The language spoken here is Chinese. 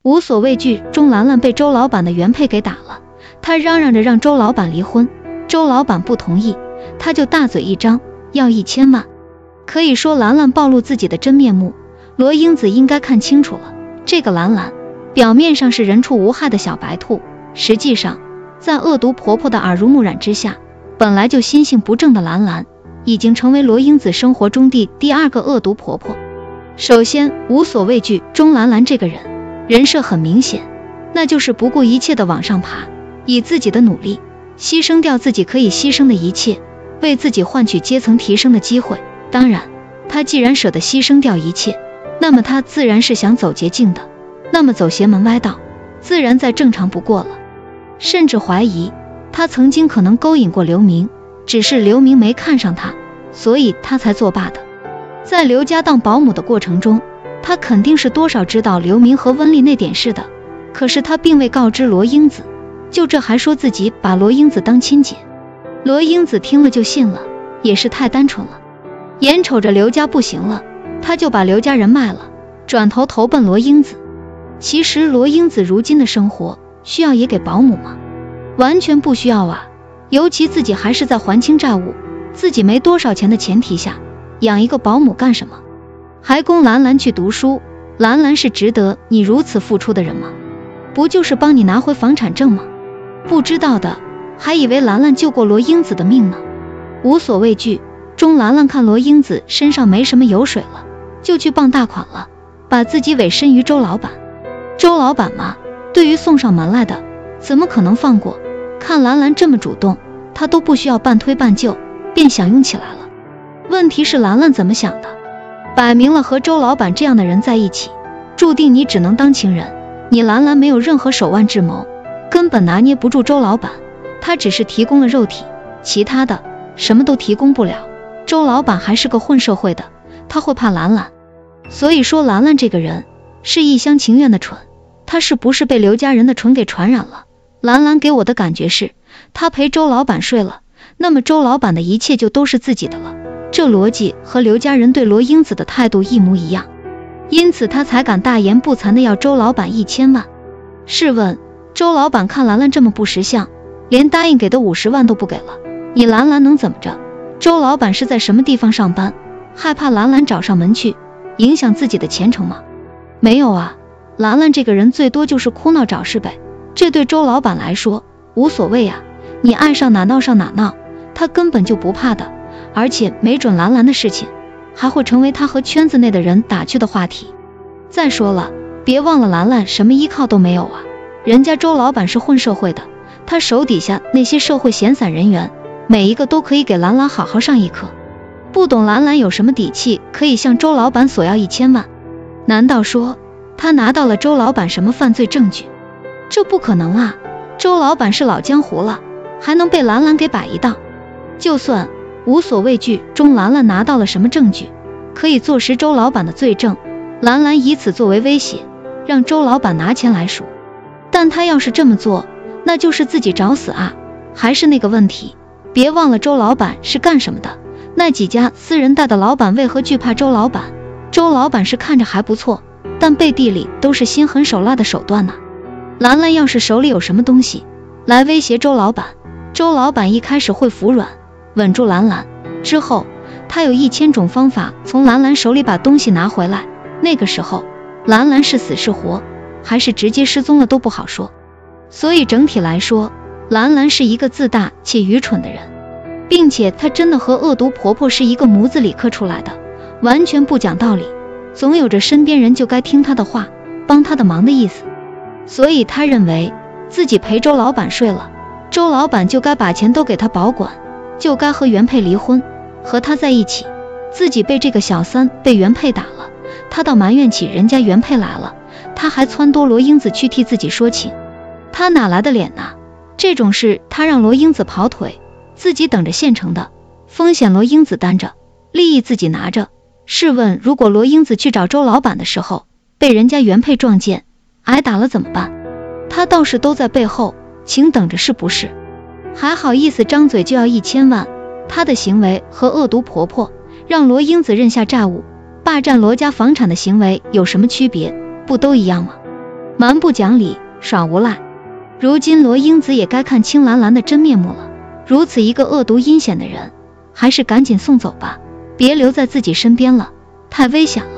无所畏惧中，兰兰被周老板的原配给打了，她嚷嚷着让周老板离婚，周老板不同意，她就大嘴一张要1000万。可以说兰兰暴露自己的真面目，罗英子应该看清楚了，这个兰兰表面上是人畜无害的小白兔，实际上在恶毒婆婆的耳濡目染之下，本来就心性不正的兰兰已经成为罗英子生活中第2个恶毒婆婆。首先，无所畏惧中兰兰这个人设很明显，那就是不顾一切的往上爬，以自己的努力牺牲掉自己可以牺牲的一切，为自己换取阶层提升的机会。当然，她既然舍得牺牲掉一切，那么她自然是想走捷径的，那么走邪门歪道自然再正常不过了。甚至怀疑她曾经可能勾引过刘明，只是刘明没看上她，所以她才作罢的。在刘家当保姆的过程中，她肯定是多少知道刘明和温丽那点事的，可是她并未告知罗英子，就这还说自己把罗英子当亲姐。罗英子听了就信了，也是太单纯了。眼瞅着刘家不行了，他就把刘家人卖了，转头投奔罗英子。其实罗英子如今的生活需要也给保姆吗？完全不需要啊，尤其自己还是在还清债务，自己没多少钱的前提下，养一个保姆干什么？还供兰兰去读书，兰兰是值得你如此付出的人吗？不就是帮你拿回房产证吗？不知道的还以为兰兰救过罗英子的命呢。无所畏惧中，兰兰看罗英子身上没什么油水了，就去傍大款了，把自己委身于周老板。周老板嘛，对于送上门来的怎么可能放过？看兰兰这么主动，他都不需要半推半就，便享用起来了。问题是兰兰怎么想的？摆明了和周老板这样的人在一起，注定你只能当情人。你兰兰没有任何手腕智谋，根本拿捏不住周老板，他只是提供了肉体，其他的什么都提供不了。周老板还是个混社会的，他会怕兰兰。所以说兰兰这个人是一厢情愿的蠢，他是不是被刘家人的蠢给传染了？兰兰给我的感觉是，他陪周老板睡了，那么周老板的一切就都是自己的了，这逻辑和刘家人对罗英子的态度一模一样，因此他才敢大言不惭的要周老板1000万。试问周老板看兰兰这么不识相，连答应给的50万都不给了，你兰兰能怎么着？周老板是在什么地方上班？害怕兰兰找上门去影响自己的前程吗？没有啊，兰兰这个人最多就是哭闹找事呗，这对周老板来说无所谓啊，你爱上哪闹上哪闹，他根本就不怕的，而且没准兰兰的事情还会成为他和圈子内的人打趣的话题。再说了，别忘了兰兰什么依靠都没有啊，人家周老板是混社会的，他手底下那些社会闲散人员每一个都可以给兰兰好好上一课。不懂兰兰有什么底气可以向周老板索要1000万？难道说他拿到了周老板什么犯罪证据？这不可能啊，周老板是老江湖了，还能被兰兰给摆一道？就算无所畏惧中兰兰拿到了什么证据可以坐实周老板的罪证，兰兰以此作为威胁让周老板拿钱来赎，但他要是这么做那就是自己找死啊。还是那个问题，别忘了周老板是干什么的，那几家私人贷的老板为何惧怕周老板？周老板是看着还不错，但背地里都是心狠手辣的手段呢。兰兰要是手里有什么东西来威胁周老板，周老板一开始会服软，稳住兰兰，之后他有1000种方法从兰兰手里把东西拿回来，那个时候兰兰是死是活，还是直接失踪了都不好说。所以整体来说，兰兰是一个自大且愚蠢的人，并且她真的和恶毒婆婆是一个模子里刻出来的，完全不讲道理，总有着身边人就该听她的话帮她的忙的意思。所以她认为自己陪周老板睡了，周老板就该把钱都给她保管，就该和原配离婚，和她在一起。自己被这个小三被原配打了，她倒埋怨起人家原配来了，她还撺掇罗英子去替自己说情，她哪来的脸啊？这种事她让罗英子跑腿，自己等着现成的，风险罗英子担着，利益自己拿着。试问如果罗英子去找周老板的时候被人家原配撞见挨打了怎么办？她倒是都在背后请等着是不是？还好意思张嘴就要1000万，她的行为和恶毒婆婆让罗英子认下债务霸占罗家房产的行为有什么区别？不都一样吗？蛮不讲理，耍无赖。如今罗英子也该看清兰兰的真面目了，如此一个恶毒阴险的人，还是赶紧送走吧，别留在自己身边了，太危险了。